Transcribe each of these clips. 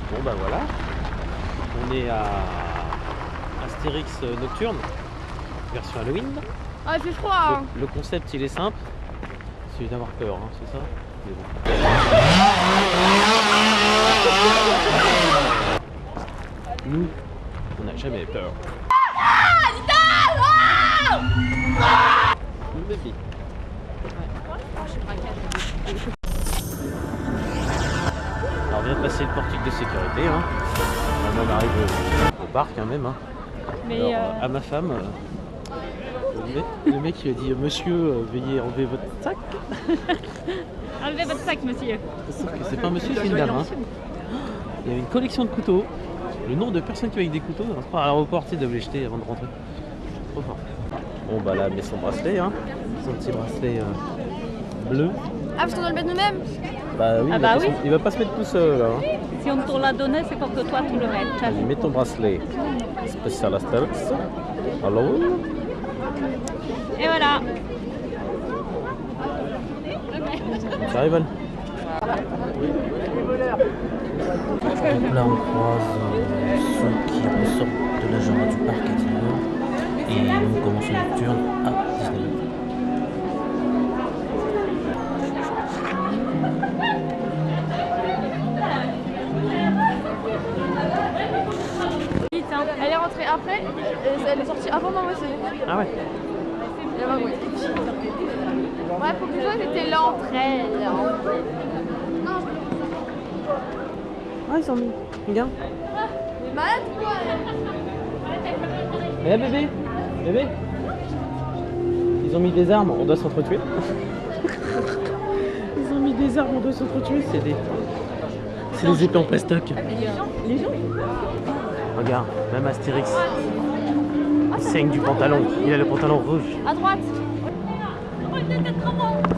Bon bah voilà, on est à Astérix Nocturne, version Halloween. Ah, il fait froid hein. Le concept il est simple, c'est d'avoir peur, hein, c'est ça. Mais bon. Nous, on n'a jamais peur. Le bébé. Alors on vient de passer le portique de sécurité, hein. On arrive au parc hein, même. Hein. Mais alors, à ma femme, le mec il a dit monsieur, veuillez enlever votre sac. enlevez votre sac, monsieur. Sauf que c'est pas un monsieur, c'est une dame. Hein. Il y avait une collection de couteaux. Le nombre de personnes qui avaient des couteaux, on se croit à l'aéroport, tu sais, doivent les jeter avant de rentrer. Trop fort. Bon bah là, elle met son bracelet, hein. Son petit bracelet bleu. Ah, parce qu'on doit le mettre nous-mêmes? Bah oui, ah bah oui. Il va pas se mettre tout seul là. Hein. Si on te l'a donné, c'est pour que toi tu le mettes. Allez, mets ton bracelet spécial Astérix. Alors. Et voilà. Ça arrive, Val. Donc là, on croise ceux qui ressortent de la journée du parc extérieur et on commence une nocturne à 19h. Elle est rentrée après, elle est sortie avant moi aussi. Ah ouais. Ouais, pour que toi c'était l'entrée. Ah, ils sont mis. Regarde. Mais malade quoi. Eh bébé. Bébé. Ils ont mis des armes, on doit s'entretuer. Ils ont mis des armes, on doit s'entretuer. C'est des épées en plastoc. Les gens. Regarde, même Astérix. Il saigne du pantalon. Il a le pantalon rouge. À droite.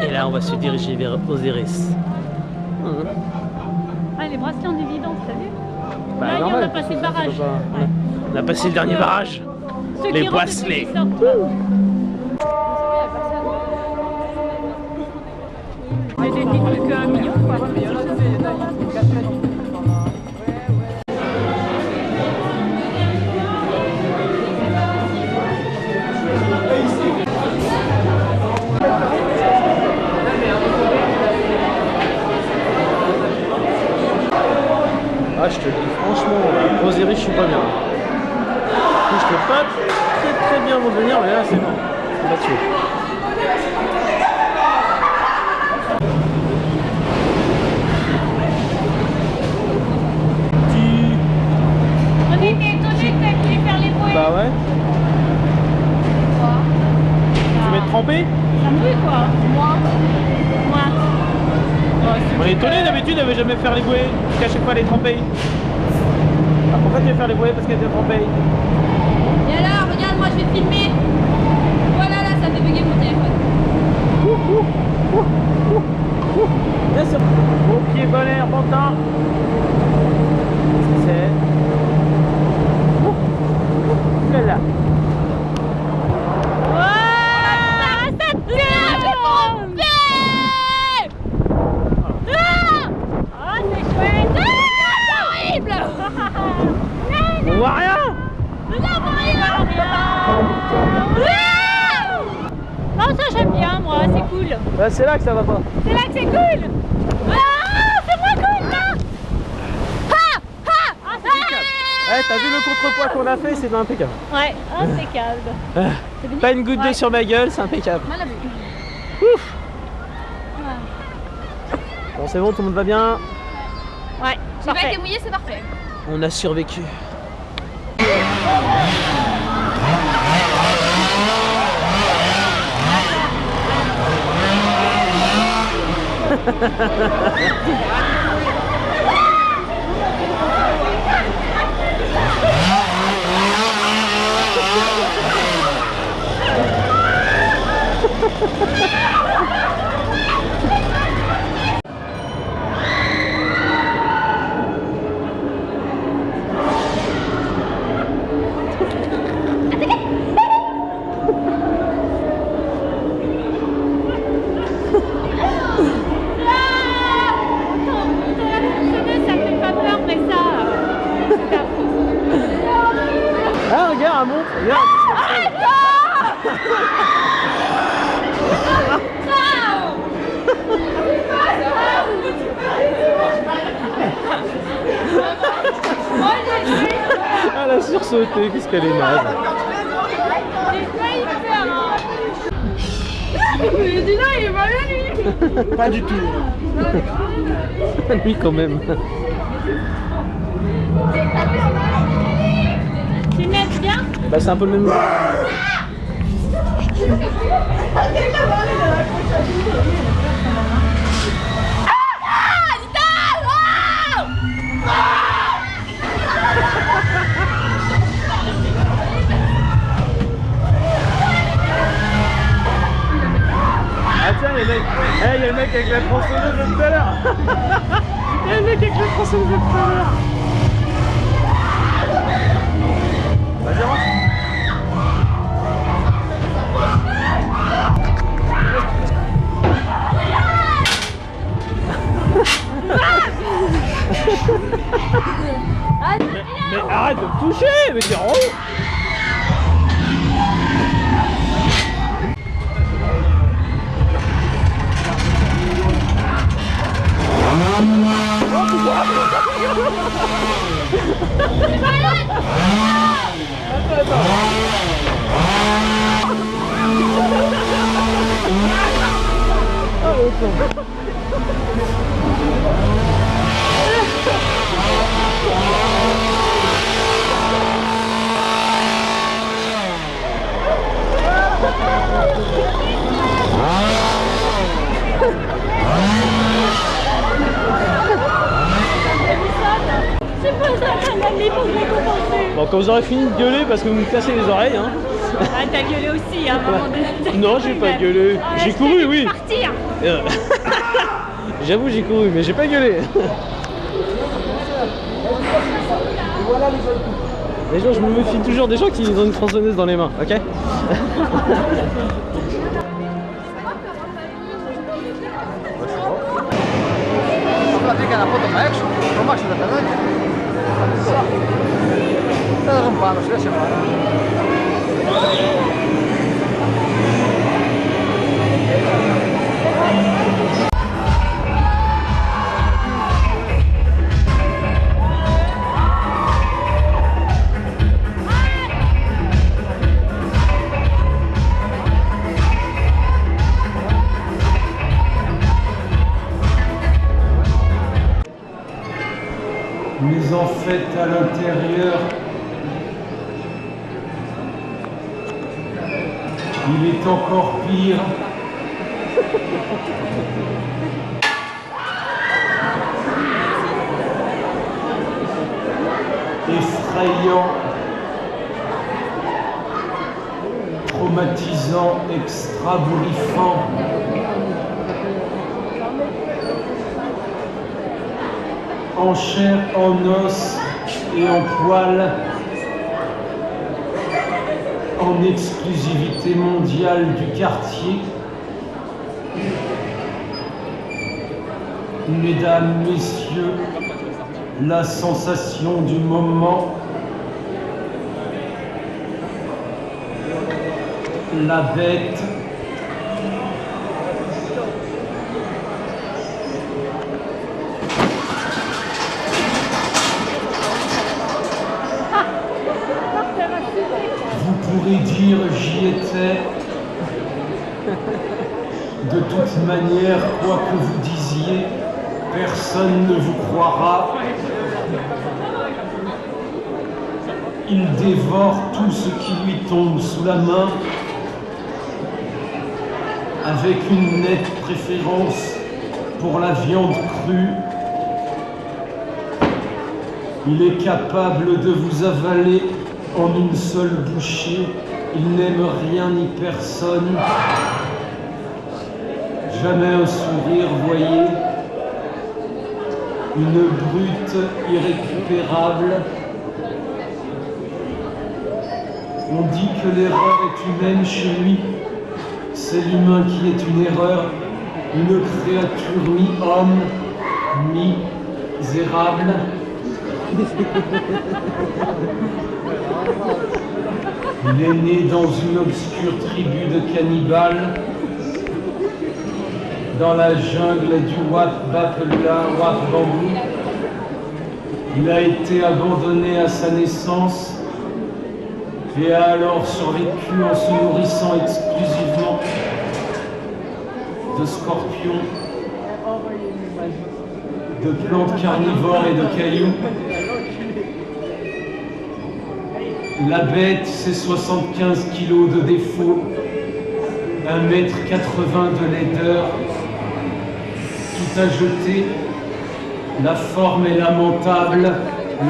Et là, on va se diriger vers Osiris. Ah, les bracelets en évidence, t'as vu? Bah, là, normal, on a passé le barrage. On a passé le dernier barrage. Ceux Les qui rentrent, bracelets. ceux qui sortent. Mais j'ai dit que 1 million quoi. Ah, je te le dis franchement, Osiris, je suis pas bien. Je peux pas très bien revenir, mais là, c'est bon. On va tuer. On était étonnés que tu voulais faire les bouées. Bah ouais. Tu veux être trempé? Ça mouille quoi. Moi. On est étonné, d'habitude, elle veut jamais faire les bouées. Parce qu'à chaque fois, elle est trempée. Ah, pourquoi tu veux faire les bouées? Parce qu'elle était trempée. Et alors, regarde, moi je vais filmer. Voilà, là, ça fait bugger mon téléphone. Bien sûr. Bon pied, bon air, bon temps. C'est... Là. On voit rien. Non, ça j'aime bien moi, c'est cool. Bah, c'est là que ça va pas. C'est là que c'est cool. Ah, c'est moins cool là. Ouais, t'as vu le contrepoids qu'on a fait, c'est impeccable. Ouais, impeccable. Pas une goutte d'eau sur ma gueule, c'est impeccable. Mal à vue. Ouf. Bon, c'est bon, tout le monde va bien. Ouais, j'ai pas été mouillé, c'est parfait. On a survécu. Viens, elle a sursauté, qu'est-ce qu'elle est naze. Mais dis donc, il est malin lui. Pas du tout. Lui quand même. Tu m'aides bien? Bah c'est un peu le même. Ah tiens, il y a le mec avec la tronçonneuse de tout à l'heure. Il y a le mec avec la tronçonneuse de tout à l'heure. Vas-y, rentre. Mais arrête de me toucher, mais t'es relou. C'est pas ça, un ami pour me récompenser. Bon, quand vous aurez fini de gueuler parce que vous me cassez les oreilles, hein. Ah, t'as gueulé aussi à un moment donné. Non, j'ai pas gueulé. J'ai couru, oui. Partir. J'avoue, j'ai couru, mais j'ai pas gueulé. Les gens, je me méfie toujours des gens qui ont une tronçonneuse dans les mains, ok? Fica na ponta do Max, o Max da Tanânia. Está arrombado, se deixa embora. Mais en fait, à l'intérieur, il est encore pire. Effrayant, traumatisant, extra-bourrifant. En chair, en os et en poil, en exclusivité mondiale du quartier. Mesdames, messieurs, la sensation du moment, la bête, vous pourrez dire j'y étais. De toute manière, quoi que vous disiez, personne ne vous croira. Il dévore tout ce qui lui tombe sous la main, avec une nette préférence pour la viande crue. Il est capable de vous avaler en une seule bouchée. Il n'aime rien ni personne. Jamais un sourire, voyez. Une brute irrécupérable. On dit que l'erreur est humaine chez lui. C'est l'humain qui est une erreur. Une créature mi-homme, mi-misérable. Il est né dans une obscure tribu de cannibales, dans la jungle du Wap Bapela Wap Bambou. Il a été abandonné à sa naissance et a alors survécu en se nourrissant exclusivement de scorpions, de plantes carnivores et de cailloux. La bête, c'est 75 kilos de défaut, 1,80 m de laideur, tout à jeter. La forme est lamentable,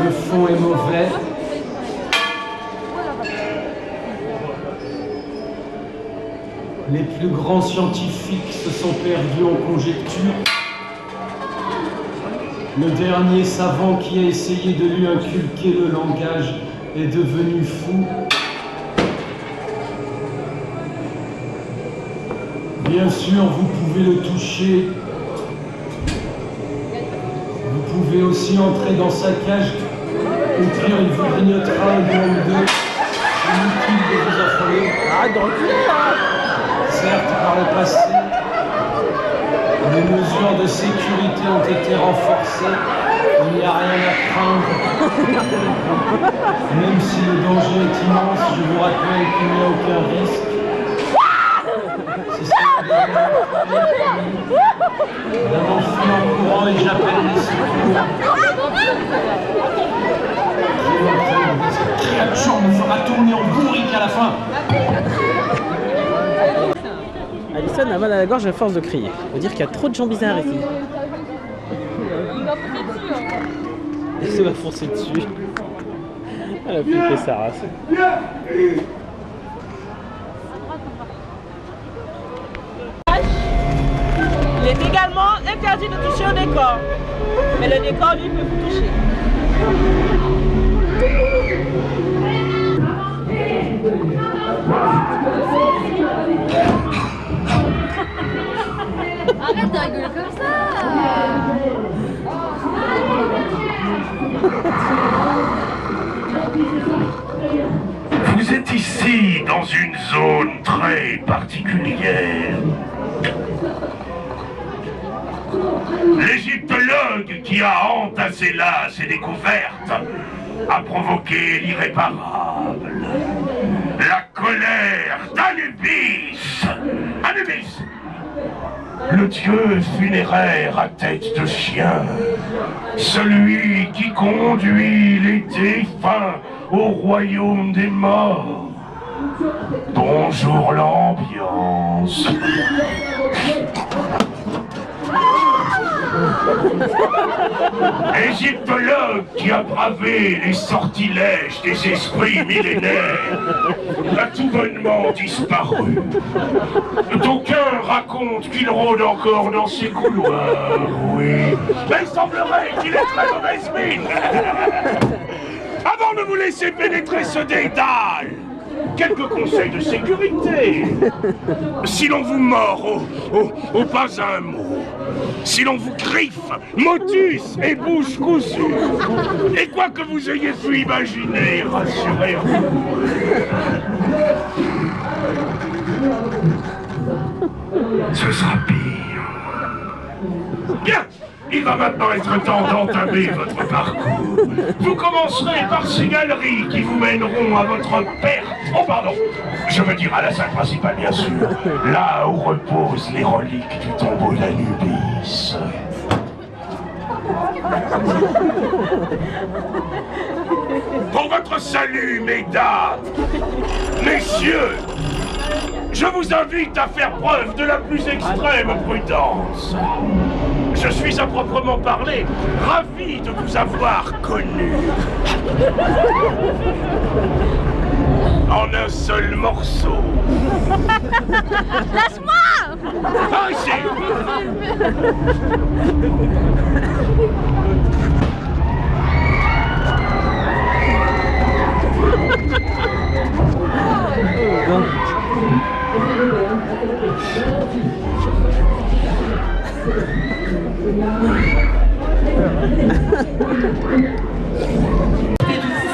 le fond est mauvais. Les plus grands scientifiques se sont perdus en conjecture. Le dernier savant qui a essayé de lui inculquer le langage est devenu fou. Bien sûr, vous pouvez le toucher. Vous pouvez aussi entrer dans sa cage. Au pire, il vous grignotera un doigt ou deux. Inutile de vous affoler. Arrête de reculer là. Certes, par le passé, les mesures de sécurité ont été renforcées. Il n'y a rien à craindre. Même si le danger est immense, je vous rappelle qu'il n'y a aucun risque. Si c'est je m'enfuis en courant et j'appelle les secours. Cette créature me fera tourner en bourrique à la fin. Alison a mal à la gorge à force de crier. Faut dire qu'il y a trop de gens bizarres ici. Il se va foncer dessus. Elle a flippé sa race. Il est également interdit de toucher au décor. Mais le décor, lui, peut vous toucher. Arrête de rigoler comme ça. Vous êtes ici dans une zone très particulière. L'égyptologue qui a entassé là ces découvertes a provoqué l'irréparable. La colère d'Anubis. Anubis, le dieu funéraire à tête de chien, celui qui conduit les défunts au royaume des morts. Bonjour l'ambiance. Égyptologue qui a bravé les sortilèges des esprits millénaires a tout bonnement disparu. D'aucuns racontent qu'il rôde encore dans ses couloirs, oui. Mais il semblerait qu'il ait très mauvaise mine. Avant de vous laisser pénétrer ce dédale, quelques conseils de sécurité. Si l'on vous mord au pas un mot, si l'on vous griffe, motus et bouche cousue, et quoi que vous ayez pu imaginer, rassurez-vous. Ce sera pire. Bien. Il va maintenant être temps d'entamer votre parcours. Vous commencerez par ces galeries qui vous mèneront à votre perte. Oh pardon, je veux dire à la salle principale bien sûr. Là où reposent les reliques du tombeau d'Anubis. Pour votre salut, mesdames, messieurs, je vous invite à faire preuve de la plus extrême prudence. Je suis à proprement parler ravi de vous avoir connu. En un seul morceau. Lâche-moi! Ah, ici.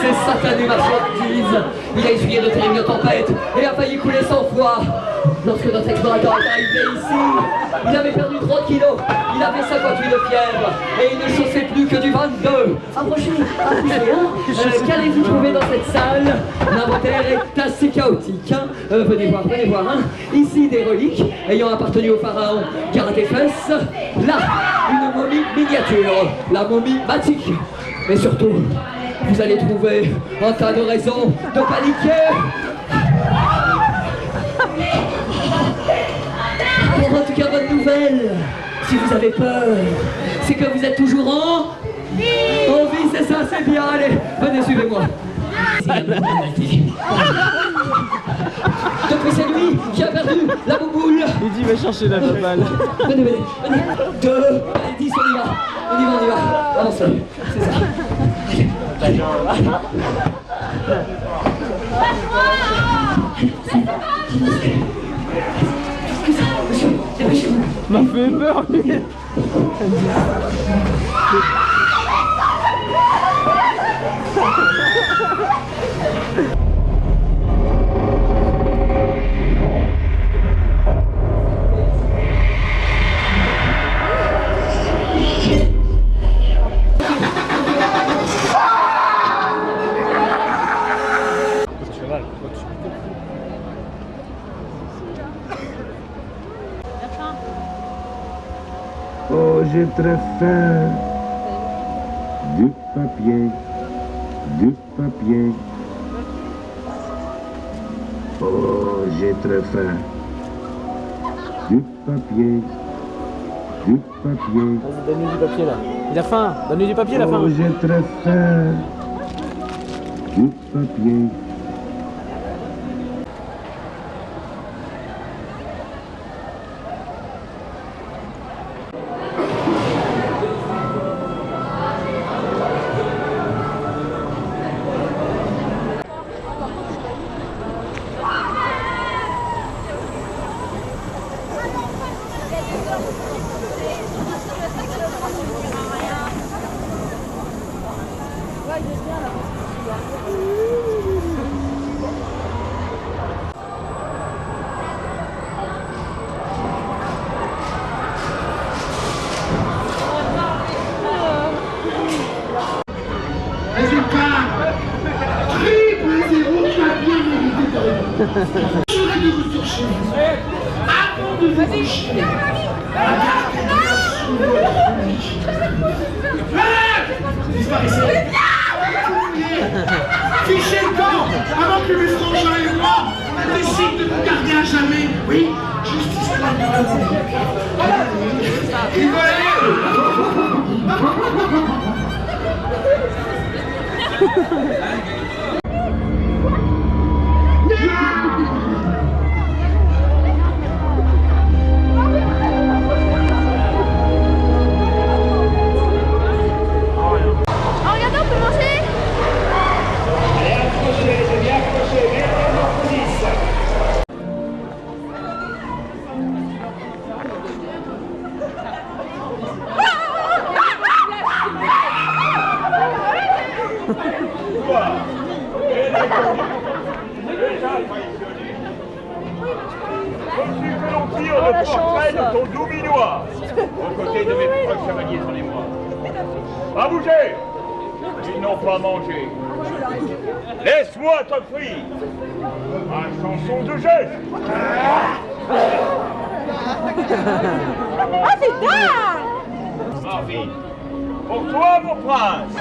C'est satanée marchandise. Il a essuyé de terribles tempêtes et a failli couler sans foi. Lorsque notre explorateur est arrivé ici, il avait perdu 30 kilos, il avait 58 de fièvre et il ne chaussait plus que du 22. Approchez, hein. Qu'allez-vous trouver dans cette salle? L'inventaire est assez chaotique. Hein. Venez voir, hein. Ici des reliques ayant appartenu au pharaon Karatéfès. Là, une momie miniature, la momie Matique. Mais surtout, vous allez trouver un tas de raisons de paniquer. Pour en tout cas, bonne nouvelle, si vous avez peur, c'est que vous êtes toujours en vie, c'est ça, c'est bien, allez, venez, suivez-moi. Depuis c'est lui qui a perdu la bouboule. Il dit va chercher la balle. Venez. 2, allez, 10, on y va. Avancez, c'est ça. M'a fait peur lui. Oh, j'ai très faim. Du papier. Oh, j'ai très faim. Du papier. Donne-lui du papier là. Il a faim. Donne-lui du papier, il a faim. Oh, j'ai très faim. Du papier. Fichez le camp avant que mes frangins et moi décident de vous garder à jamais. Oui, justice pour Pas bouger! Ils n'ont pas mangé. Laisse-moi t'offrir un chanson de geste. Ah, c'est dingue! Marvin, pour toi, mon prince,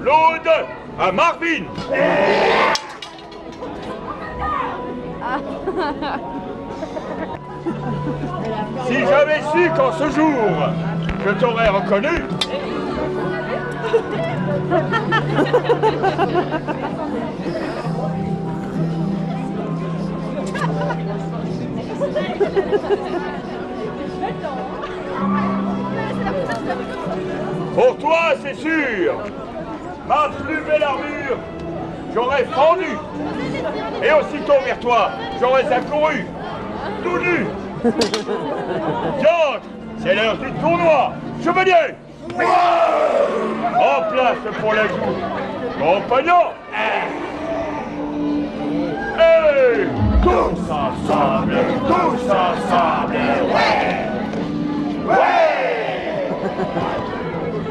l'ode à Marvin. Si j'avais su qu'en ce jour, je t'aurais reconnu. Pour toi, c'est sûr, ma plus belle armure, j'aurais fendu. Et aussitôt vers toi, j'aurais accouru, tout nu. Diantre, c'est l'heure du tournoi. Chevalier, En place pour la joue. Compagnon. Hey, tous ensemble, ouais. Ouais.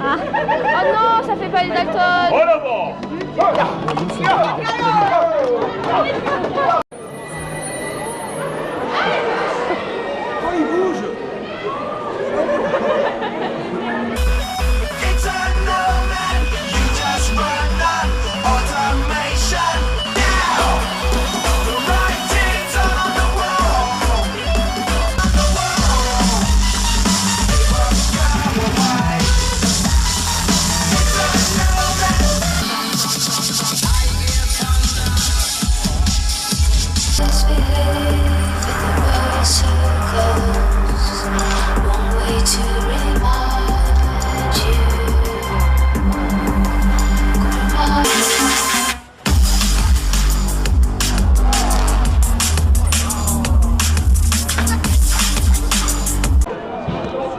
Ah. Oh non, ça fait pas les Dalton. En avant.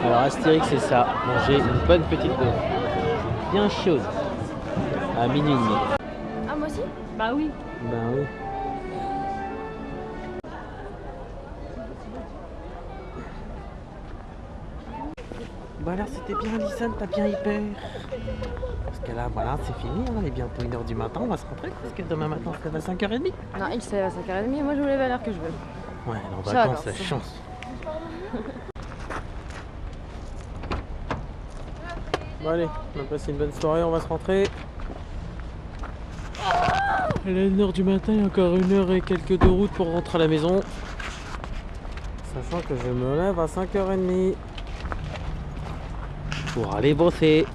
Alors Astérix c'est ça, manger une bonne petite dose, bien chaude, à minuit et demi. Ah moi aussi? Bah oui. Ben oui. Bah alors c'était bien Alison, t'as bien hyper. Parce que là voilà c'est fini, hein, il est bientôt 1h du matin, on va se rentrer parce que demain matin on se lève à 5h30. Non, il se lève à 5h30 et moi je vous lève à l'heure que je veux. Ouais, en Ça, vacances, la alors, ça. chance. Bon allez, on a passé une bonne soirée, on va se rentrer. Il est 1h du matin, il y a encore 1h et quelques de route pour rentrer à la maison. Sachant que je me lève à 5h30 pour aller bosser.